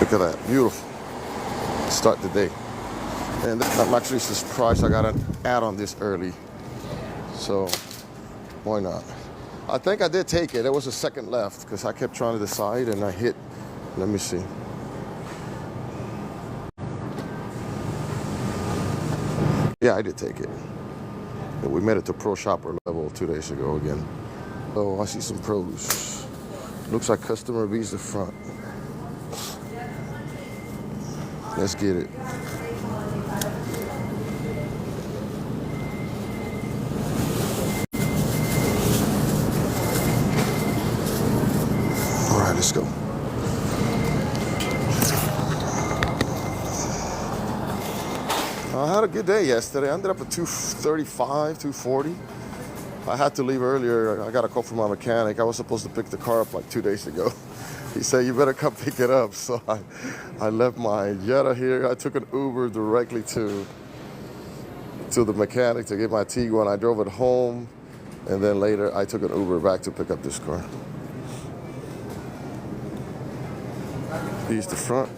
Look at that, beautiful. Start the day. And I'm actually surprised I got an ad on this early. So why not? I think I did take it. There was a second left because I kept trying to decide and I hit. Let me see. Yeah, I did take it. We made it to Pro Shopper level 2 days ago again. Oh, I see some produce. Looks like customer B's the front. Let's get it. All right, let's go. I had a good day yesterday. I ended up at 235, 240. I had to leave earlier. I got a call from my mechanic. I was supposed to pick the car up like 2 days ago. He said, you better come pick it up. So I left my Jetta here. I took an Uber directly to the mechanic to get my Tiguan. I drove it home. And then later I took an Uber back to pick up this car. Here's the front.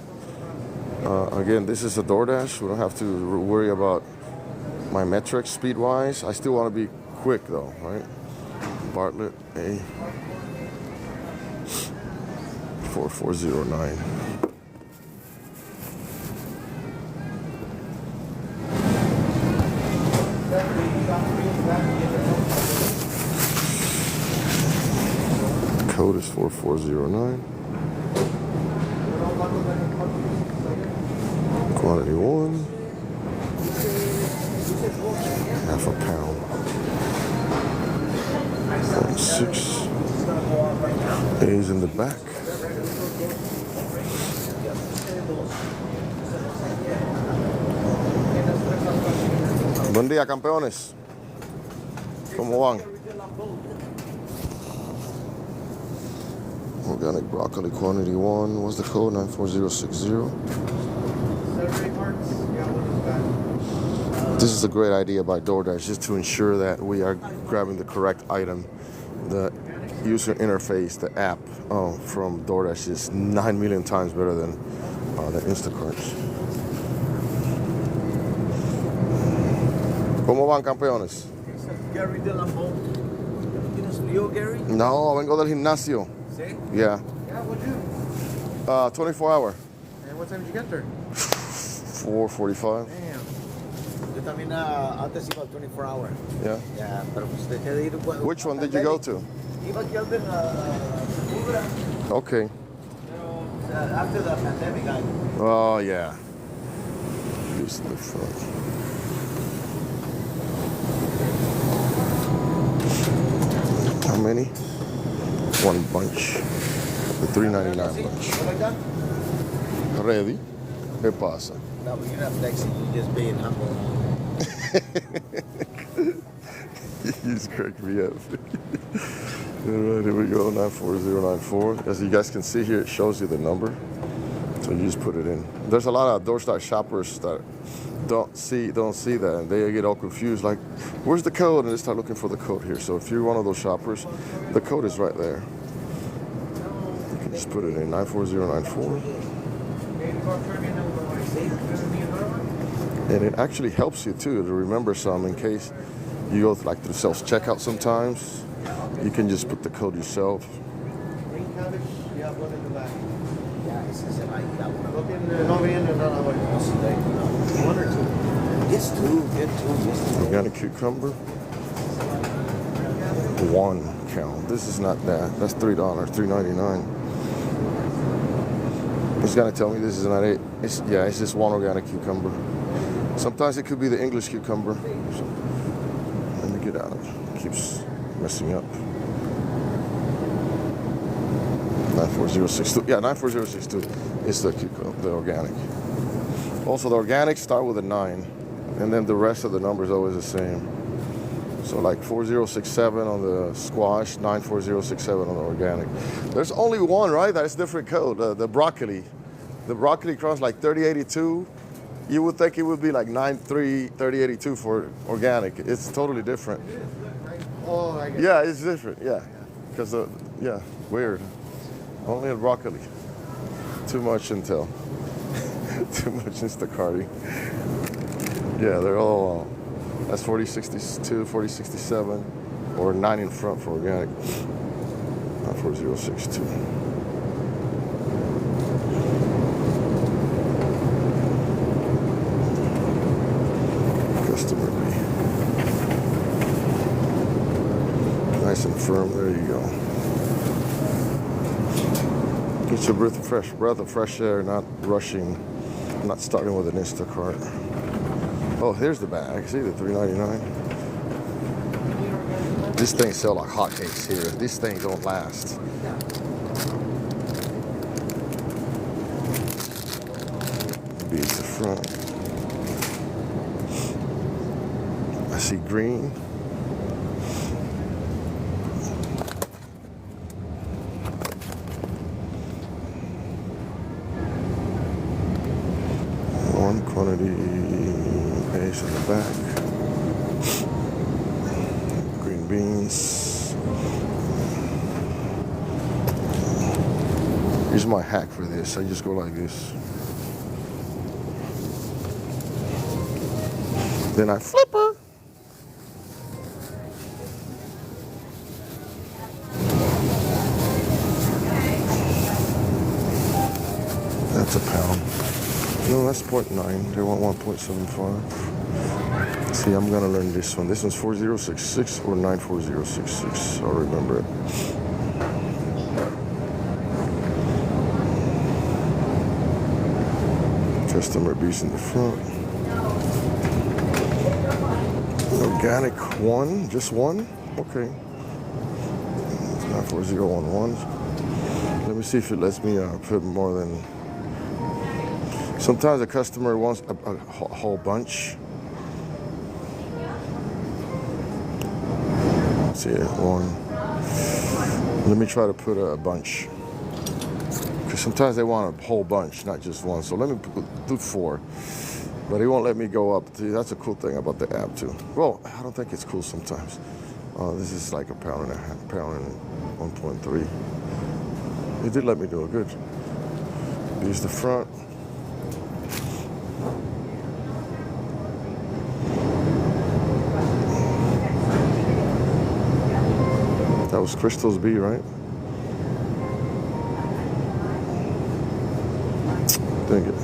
Again, this is a Doordash. We don't have to worry about my metrics speed-wise. I still want to be quick though, right? Bartlett A 4409. Code is 4409. Quantity 1. Half a pound. 6. A's in the back. Buen día, campeones. ¿Cómo van? Organic broccoli quantity 1. What's the code? 94060. This is a great idea by DoorDash, just to ensure that we are grabbing the correct item. The user interface, the app from DoorDash is 9 million times better than Instacart. ¿Cómo van, campeones? Gary de Lambo. ¿Tienes frío, Gary? No, vengo del gimnasio. ¿Sí? Yeah. Yeah, what'd you? 24 hour. And what time did you get there? 4:45. Damn. Yo también antes iba al 24 hour. Yeah. Yeah, pero pues dejé de ir cuando... Which one did you go to? Iba aquí al de Ubra. Okay. Pero after the pandemic, Oh, yeah. Here's the front. How many? One bunch. The $3.99 bunch. like that? Ready? ¿Qué pasa? No, but you're not flexing. You're just being humble. You just cracked me up. All right, here we go, 94094. As you guys can see here, it shows you the number. So you just put it in. There's a lot of Doordash shoppers that don't see that, and they get all confused, like, where's the code? And they start looking for the code here. So if you're one of those shoppers, the code is right there. You can just put it in, 94094. And it actually helps you too to remember some in case you go through, like, through self-checkout sometimes. You can just put the code yourself. Green cabbage, you have one in the back. One or two. Yes, two. Get two. Organic cucumber. 1 count. This is not that. That's $3, $3.99. It's gonna tell me this is not it. It's just 1 organic cucumber. Sometimes it could be the English cucumber. So, let me get out of it. It keeps messing up. 94062. Yeah, 94062 is the organic. Also, the organic start with a 9, and then the rest of the number is always the same. So like 4067 on the squash, 94067 on the organic. There's only one, right? That's different code. The broccoli. The broccoli costs like 3082. You would think it would be like 3082 for organic. It's totally different. Oh, I guess. Yeah, it's different. Yeah, because weird. Only a broccoli. Too much intel. Too much Instacarting. Yeah, they're all, that's 4062, 4067, or 9 in front for organic. 4062. Customer B. Nice and firm, there you go. Get your breath of fresh air, not rushing, not starting with an Instacart. Oh, here's the bag. See the $3.99? These things sell like hotcakes here. These things don't last. Beads the front. I see green. One quantity base in the back. Green beans. Here's my hack for this. I just go like this. Then I flip her. That's a pound. No, that's 0.9. They want 1.75. See, I'm gonna learn this one. This one's 4066 or 94066. I'll remember it. Customer B's in the front. Organic one, just one? Okay. 94011. Let me see if it lets me put more than. Sometimes a customer wants a whole bunch. Let's see, one. Let me try to put a bunch. Because sometimes they want a whole bunch, not just one. So let me do 4. But he won't let me go up. See, that's a cool thing about the app too. Well, I don't think it's cool sometimes. This is like a pound and a half, pound and 1.3. He did let me do it good. Use the front. That was Crystal's B, right? Dang it.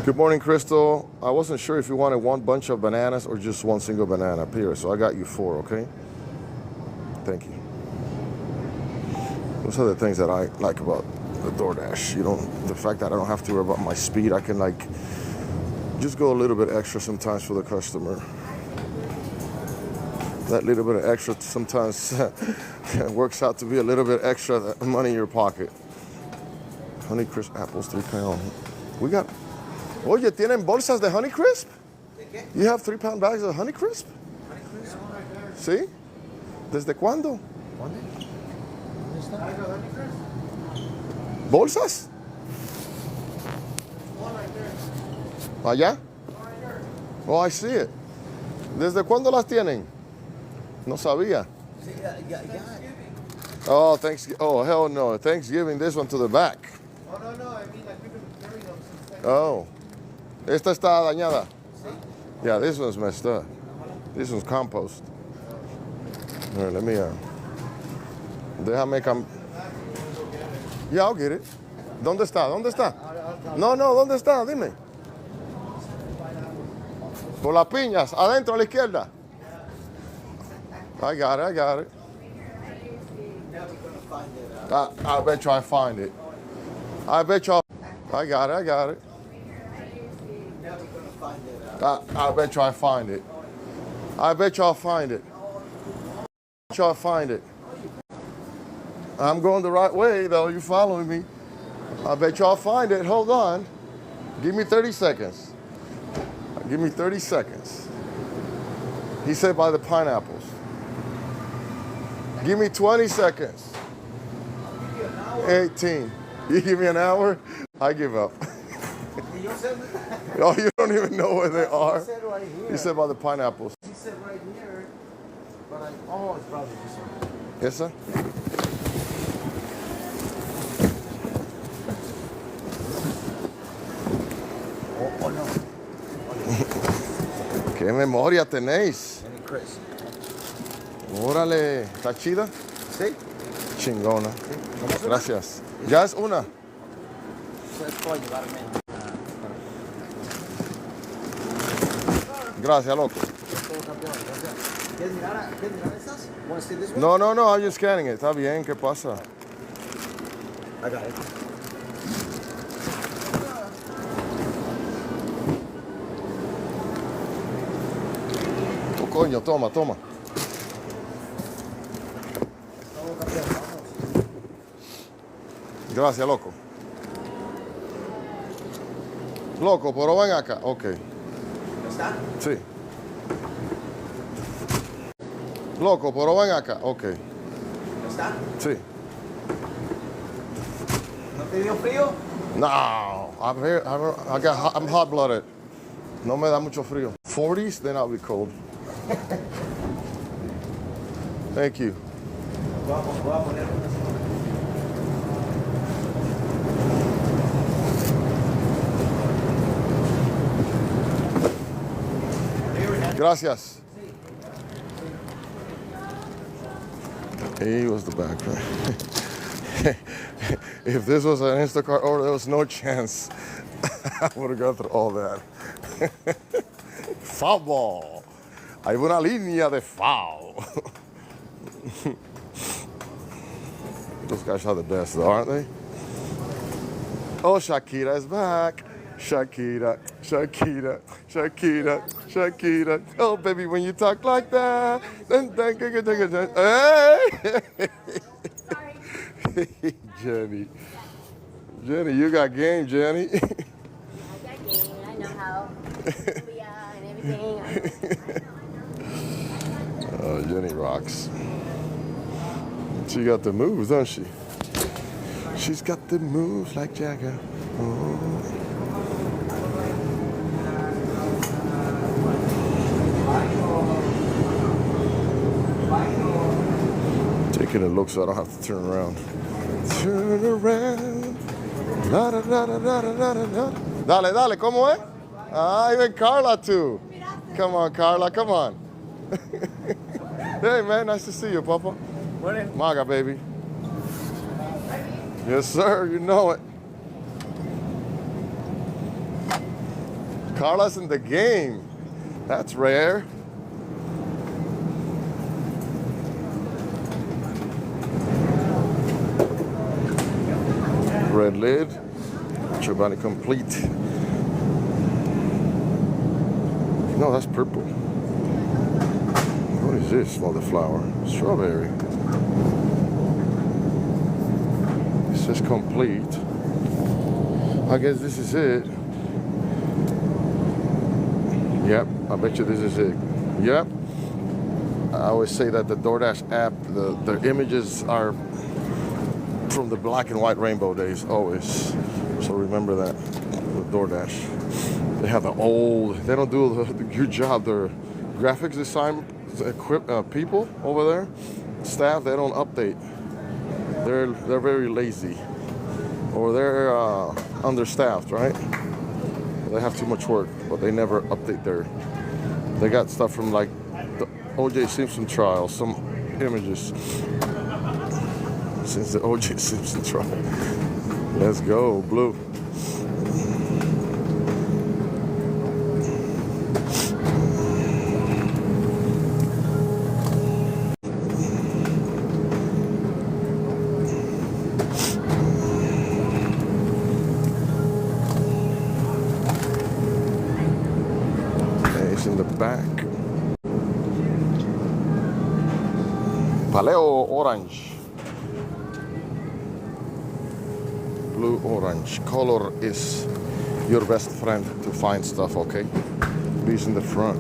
Good morning, Crystal. I wasn't sure if you wanted one bunch of bananas or just one single banana, period. So I got you 4, okay? Thank you. Those are the things that I like about the Doordash. You know, the fact that I don't have to worry about my speed. I can like just go a little bit extra sometimes for the customer. That little bit of extra sometimes works out to be a little bit extra money in your pocket. Honeycrisp apples, 3 pounds. We got. Oye, ¿tienen bolsas de Honeycrisp? ¿De qué? You have 3-pound bags of Honeycrisp? Honeycrisp. ¿Sí? ¿Desde cuándo? ¿Dónde? ¿Dónde está? Honeycrisp. ¿Bolsas? One right there. ¿Allá? One right there. Oh, I see it. ¿Desde cuándo las tienen? No sabía. Oh, Thanksgiving. Oh, hell no. Thanksgiving, this one to the back. Oh, no, no. I mean, like, we've been carrying them since then. Oh. Esta está dañada. Sí. Yeah, this one's messed up. This one's compost. All right, let me, déjame Yeah, I'll get it. ¿Dónde está? ¿Dónde está? No, ¿dónde está? Dime. Por las piñas, adentro a la izquierda. I got it. I bet you I find it. I bet you I got it. I bet you I find it. I bet you I'll find it. I'll find it. I'm going the right way, though. You following me? I bet you I'll find it. Hold on. Give me 30 seconds. Give me 30 seconds. He said by the pineapples. Give me 20 seconds. 18. You give me an hour? I give up. Oh, you don't even know where they are? He said right here. He said by the pineapples. He said right here. Oh, it's probably this one. Esa. Oh, no. ¿Qué memoria tenéis? Any Chris. Órale, ¿está chida? Sí. Chingona. Sí. ¿Cómo se Gracias. Ya es una. Eso es para llevarme. Gracias, loco. Todo campeón. Gracias. ¿Quieres mirar estas? Want to see this one? No, no, no, I'm just scanning it. Está bien, ¿qué pasa? I got it. Oh, coño, toma, toma. Todo campeón. Vamos. Gracias, loco. Loco, pero ven acá. Ok, ¿Está? sí. Loco, pero ven acá. Ok, ¿Está? sí. ¿No te dio frío? No, I'm hot-blooded. No me da mucho frío. 40s, then I'll be cold. Thank you. Vamos, voy a poner unas. Gracias. He was the back. If this was an Instacart order, there was no chance I would have gone through all that. Foul ball. Hay una línea de foul. Those guys are the best, though, aren't they? Oh, Shakira is back. Shakira, Shakira, Shakira, Shakira. Oh, baby, when you talk like that. Hey! Jenny. Jenny, you got game, Jenny. I got game. I know how we are and everything. Oh, Jenny rocks. She got the moves, doesn't she? She's got the moves like Jagger. Oh. Taking a look so I don't have to turn around. Turn around. Da, da, da, da, da, da, da, da. Dale, dale, ¿cómo es? Ah, even Carla too. Come on, Carla, come on. Hey, man, nice to see you, Papa. Morning. Maga, baby. Yes, sir, you know it. Carla's in the game. That's rare. Red lid. Chobani complete. No, that's purple. What is this? Smell the flower. Strawberry. It says complete. I guess this is it. Yep, I bet you this is it. Yep. I always say that the Doordash app, the images are from the black and white rainbow days, always. So remember that with Doordash. They have the old, they don't do the good job. Their graphics design people over there, staff, they don't update. They're very lazy. Or they're understaffed, right? They have too much work, but they never update they got stuff from like the O.J. Simpson trial, some images since the O.J. Simpson trial. Let's go, blue. In the back. Paleo orange. Blue orange. Color is your best friend to find stuff, okay? These in the front.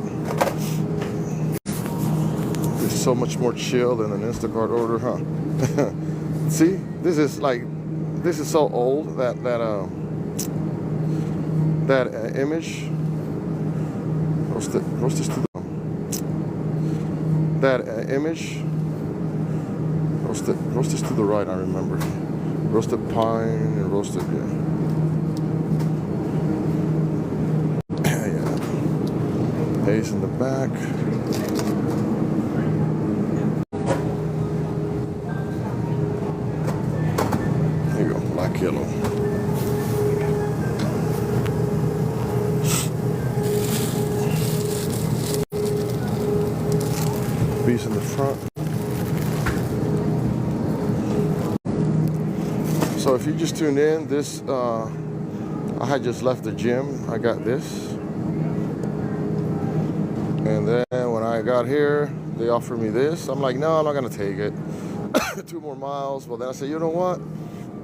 It's so much more chill than an Instacart order, huh? See? This is so old that image. that image. Roasted to the right, I remember. Roasted pine and roasted, yeah. Yeah. Ace in the back. There you go, black yellow. Beast in the front. So if you just tuned in, this I had just left the gym. I got this, and then when I got here, they offered me this. I'm like, no, I'm not gonna take it. 2 more miles. But then I said, you know what?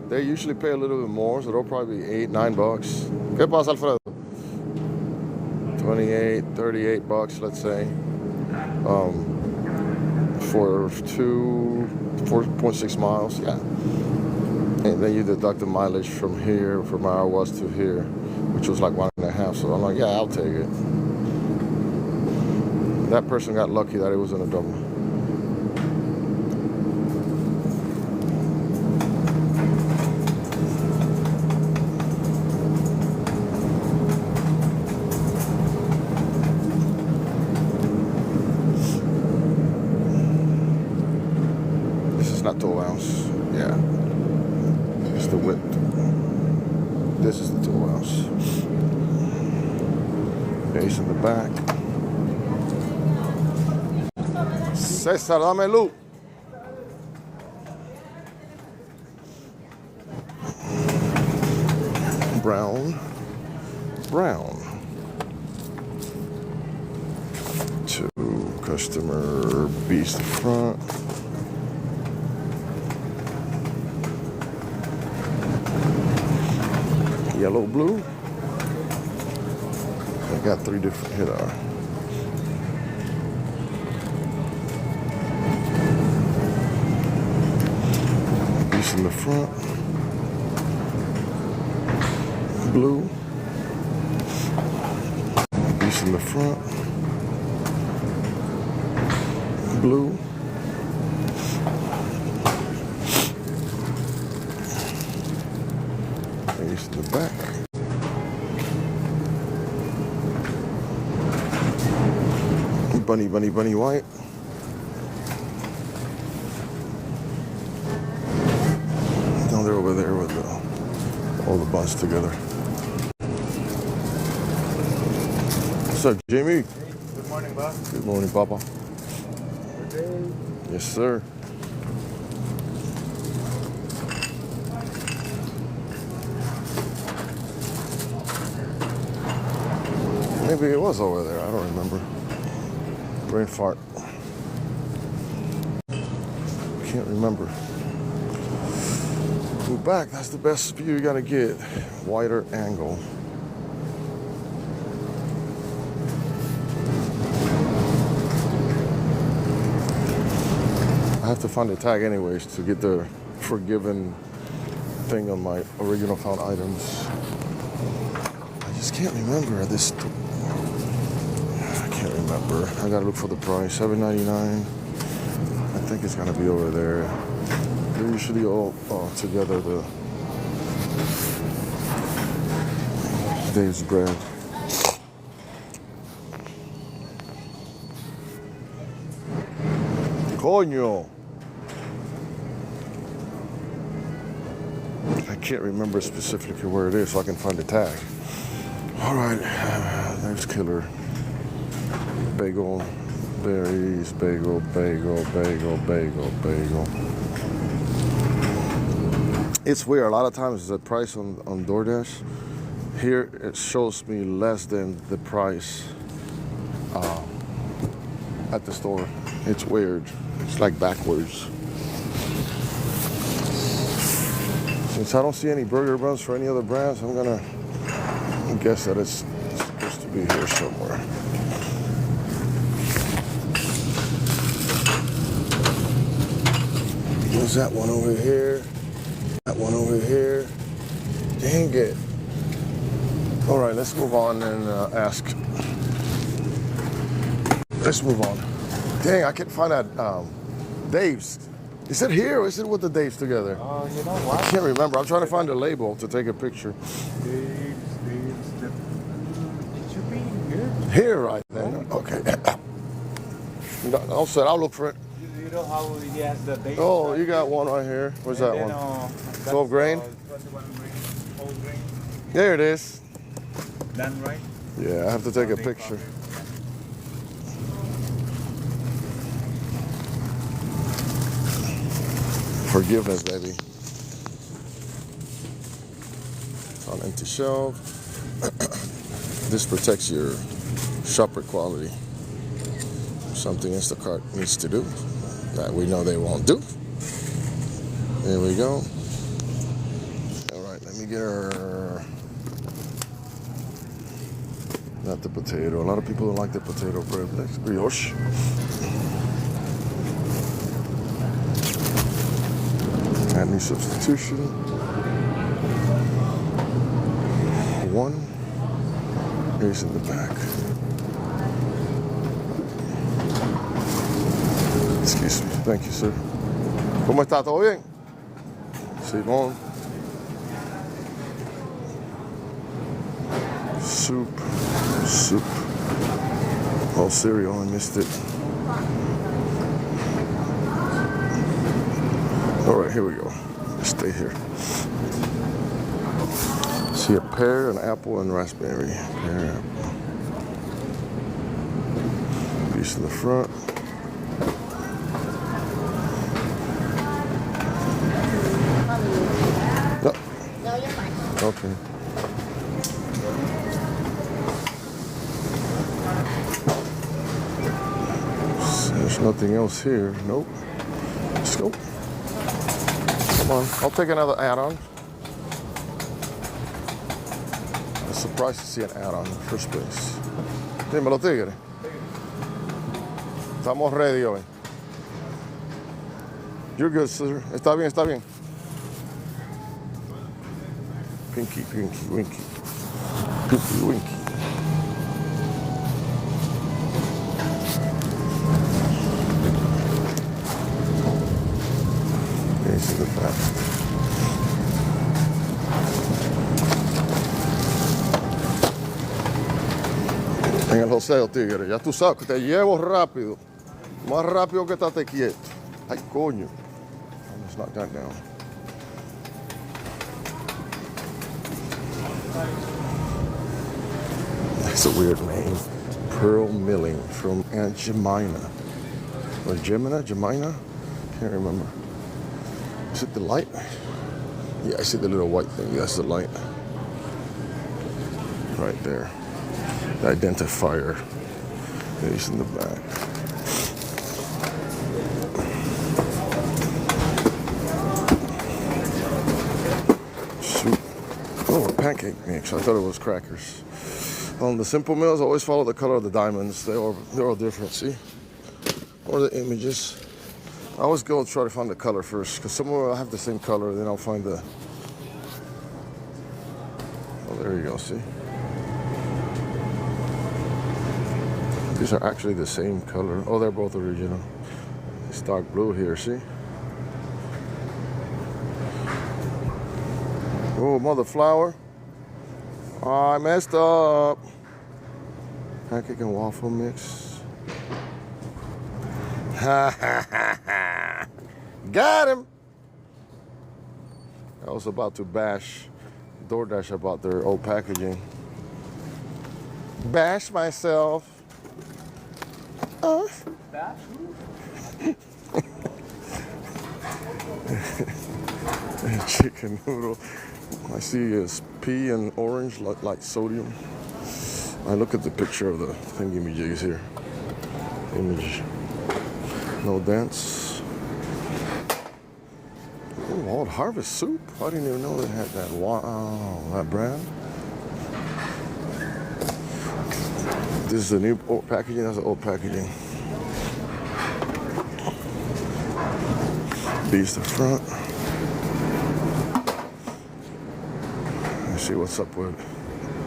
They usually pay a little bit more, so they'll probably be $8-9. ¿Qué pasa, Alfredo? 28, 38 bucks, let's say, for 4.6 miles. Yeah. And then you deduct the mileage from here, from where I was to here, which was like 1.5. So I'm like, yeah, I'll take it. That person got lucky that it wasn't a double. This is not 12 ounce. Yeah. The width. This is the 2 ounce. Base in the back. Cesar, dame luz. Brown. 2 customer beast front. Yellow, blue. I got 3 different hit are. Piece in the front. Blue. Piece in the front. Blue. Ace in the back. Bunny white. Now they're over there with all the bunch together. What's up, Jamie? Hey, good morning, boss. Good morning, Papa. Okay. Yes, sir. Maybe it was over there. I don't remember. Brain fart. Can't remember. Move back. That's the best view you gotta get. Wider angle. I have to find the tag anyways to get the forgiven thing on my original found items. I just can't remember this. I can't remember. I gotta look for the price. $7.99. I think it's gonna be over there. They're usually all together. The Dave's bread. Coño. I can't remember specifically where it is, so I can find the tag. All right, there's Killer. Bagel, berries, bagel. It's weird. A lot of times the price on Doordash, here it shows me less than the price at the store. It's weird. It's like backwards. Since I don't see any burger buns for any other brands, I'm gonna guess that it's supposed to be here somewhere. There's that one over here. That one over here. Dang it. All right, let's move on and ask. Let's move on. Dang, I can't find that Dave's. Is it here or is it with the Dave's together? You know I what? can't remember. I'm trying to find the label to take a picture. It should be here. Here, right then. Okay. I'll set. I'll look for it. You know how he has the base. Oh, you got one right here. Where's that one? 12 grain? 21 grain. Whole grain. There it is. Done right? Yeah, I have to take a picture. Forgiveness, baby. On empty shelf. This protects your shopper quality. Something Instacart needs to do that we know they won't do. There we go. All right, let me get her. Not the potato. A lot of people don't like the potato bread. Next brioche. Any substitution. One. Here's in the back. Excuse me. Thank you, sir. ¿Cómo está? ¿Todo bien? Simón. Soup. Oh, cereal. I missed it. All right, here we go. Stay here. See a pear, an apple, and raspberry. Pear, apple. Piece in the front. No. No, you're fine. Okay. There's nothing else here. Nope. Let's go. Come on. I'll take another add-on. I'm surprised to see an add-on in the first place. Dímelo, tigre. Estamos ready hoy. You're good, sir. Está bien, está bien. Pinky, pinky, winky. Pinky, winky. Here's the back. En el joseo, tigre. Ya tú sabes que te llevo rápido. Más rápido que estate quieto. Ay, coño. Let's knock that down. That's a weird name. Pearl Milling from Aunt Jemina. Or Jemina? Can't remember. Is it the light? Yeah, I see the little white thing. That's the light. Right there. The identifier. It's in the back. Soup. Oh, a pancake mix. I thought it was crackers. On the simple meals, always follow the color of the diamonds. They're all different, see? Or the images. I always go and try to find the color first, because some will have the same color, then I'll find the... Oh, there you go, see? These are actually the same color. Oh, they're both original. It's dark blue here, see? Oh, mother flower. Oh, I messed up. Pancake and waffle mix. Ha ha ha ha. Got him. I was about to bash Doordash about their old packaging. Bash myself. Chicken noodle. I see is pea and orange, like sodium. I look at the picture of the thingy-majigs here. Image. No dance. Oh, Old Harvest soup. I didn't even know they had that. Wow, that brand. This is the new old packaging. That's the old packaging. These the front. Let's see what's up with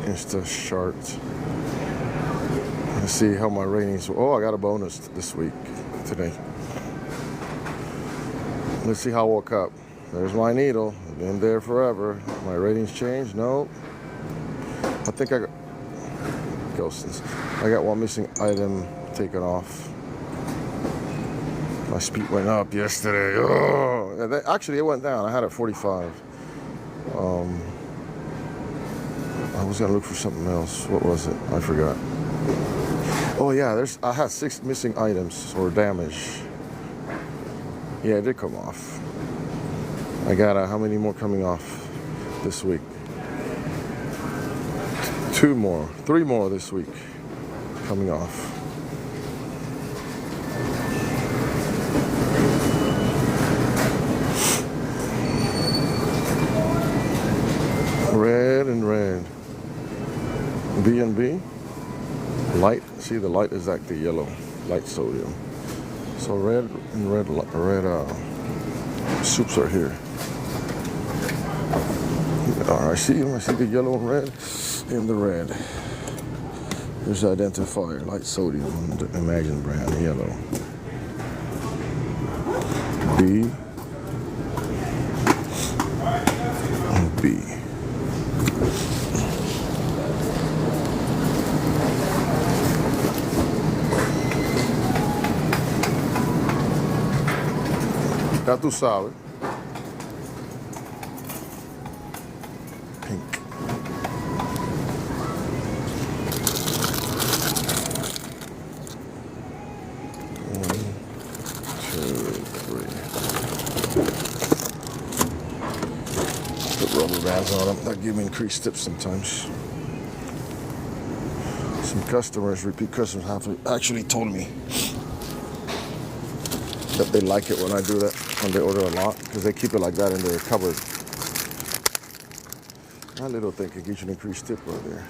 Instacart. Let's see how my ratings. Oh, I got a bonus this week. today. Let's see how I woke up. There's my needle. Been there forever. My ratings changed? No. I think I got ghosts. I got one missing item taken off. My speed went up yesterday. Oh, actually, it went down. I had it 45. I was gonna look for something else. What was it? I forgot. Oh yeah, I had 6 missing items or damage. Yeah, it did come off. I got how many more coming off this week? 2 more, 3 more this week coming off. Red and red. B&B. Light. See, the light is like the yellow. Light sodium. So red and red soups are here. I see them. I see the yellow and red and the red. There's the identifier. Light sodium. The Imagine brand. Yellow. B. And B. Ya tú sabes. Pink. One, two, three. Put rubber bands on them. That give me increased tips sometimes. Some customers, repeat customers, have actually told me that they like it when I do that, when they order a lot, because they keep it like that in their cupboard. That little thing can get you an increased tip right there.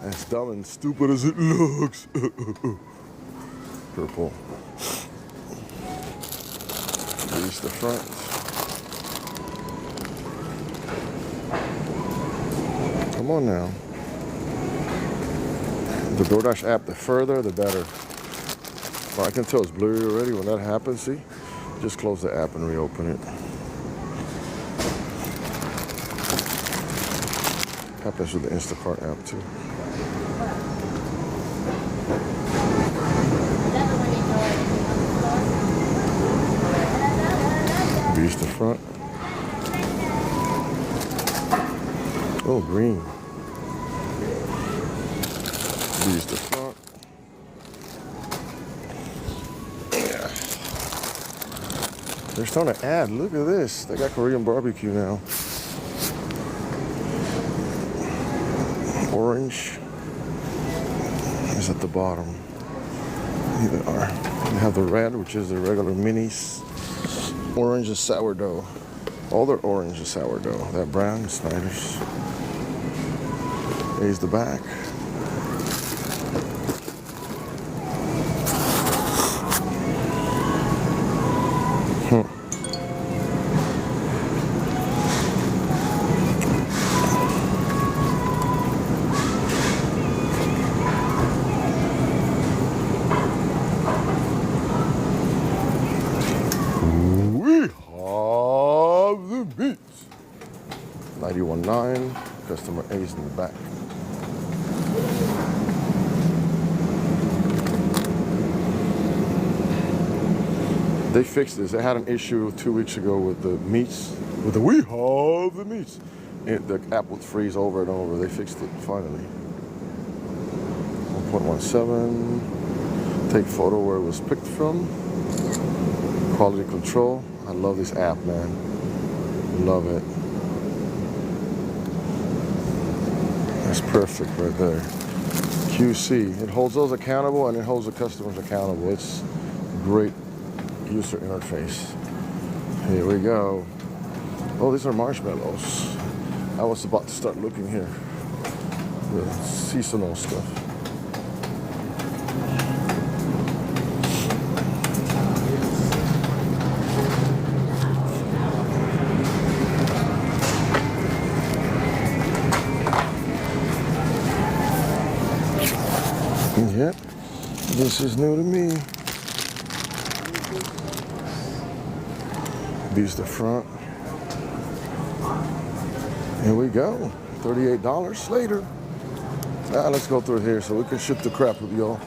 As dumb and stupid as it looks. Purple. Release the front. Come on now. The Doordash app, the further, the better. Well, I can tell it's blurry already when that happens, see? Just close the app and reopen it. Happens with the Instacart app too. Use the front. Oh, green. Use the front. They're starting to add. Look at this. They got Korean barbecue now. Orange is at the bottom. Here they are. You have the red, which is the regular minis. Orange is sourdough. All their orange is sourdough. That brown is Snyder's. Here's the back. The meats. 91.9. Customer A's in the back. They fixed this. They had an issue 2 weeks ago with the meats. With the we have the meats. The app would freeze over and over. They fixed it finally. 1.17. Take photo where it was picked from. Quality control. I love this app, man. Love it. That's perfect right there. QC. It holds those accountable and it holds the customers accountable. It's great user interface. Here we go. Oh, these are marshmallows. I was about to start looking here. The seasonal stuff. Yep, this is new to me. B's the front. Here we go. $38 later. Now let's go through here so we can shoot the crap with y'all.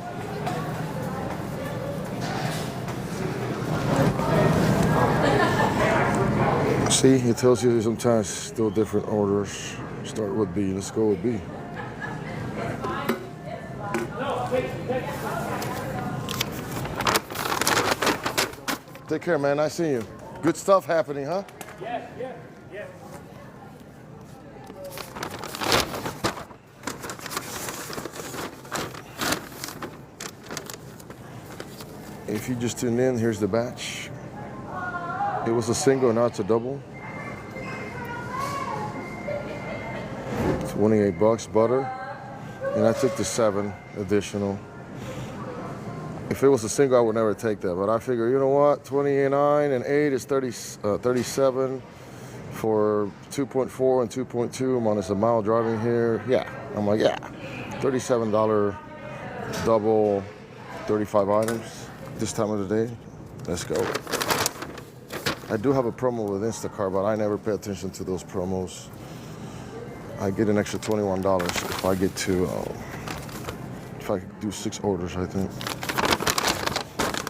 See, it tells you sometimes still different orders. Start with B. Let's go with B. Take care, man. Nice seeing you. Good stuff happening, huh? Yes. If you just tune in, here's the batch. It was a single, now it's a double. 28 bucks, butter. And I took the 7 additional. If it was a single, I would never take that. But I figure, you know what? 29 and 8 is 37 for 2.4 and 2.2 minus a mile driving here. Yeah, I'm like, yeah. $37 double, 35 items this time of the day. Let's go. I do have a promo with Instacart, but I never pay attention to those promos. I get an extra $21 if I get to, if I do 6 orders, I think.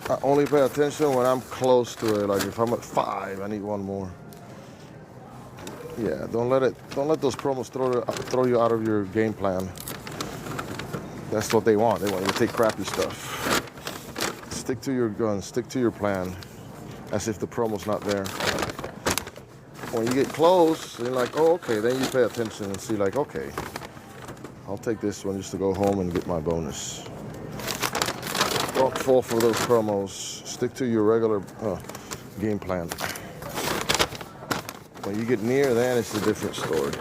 I only pay attention when I'm close to it. Like if I'm at 5, I need 1 more. Yeah, don't let those promos throw you out of your game plan. That's what they want. They want you to take crappy stuff. Stick to your guns, stick to your plan, as if the promo's not there. When you get close, you're like, oh, okay, then you pay attention and see like, okay, I'll take this one just to go home and get my bonus. Don't fall for those promos. Stick to your regular game plan. When you get near, then it's a different story.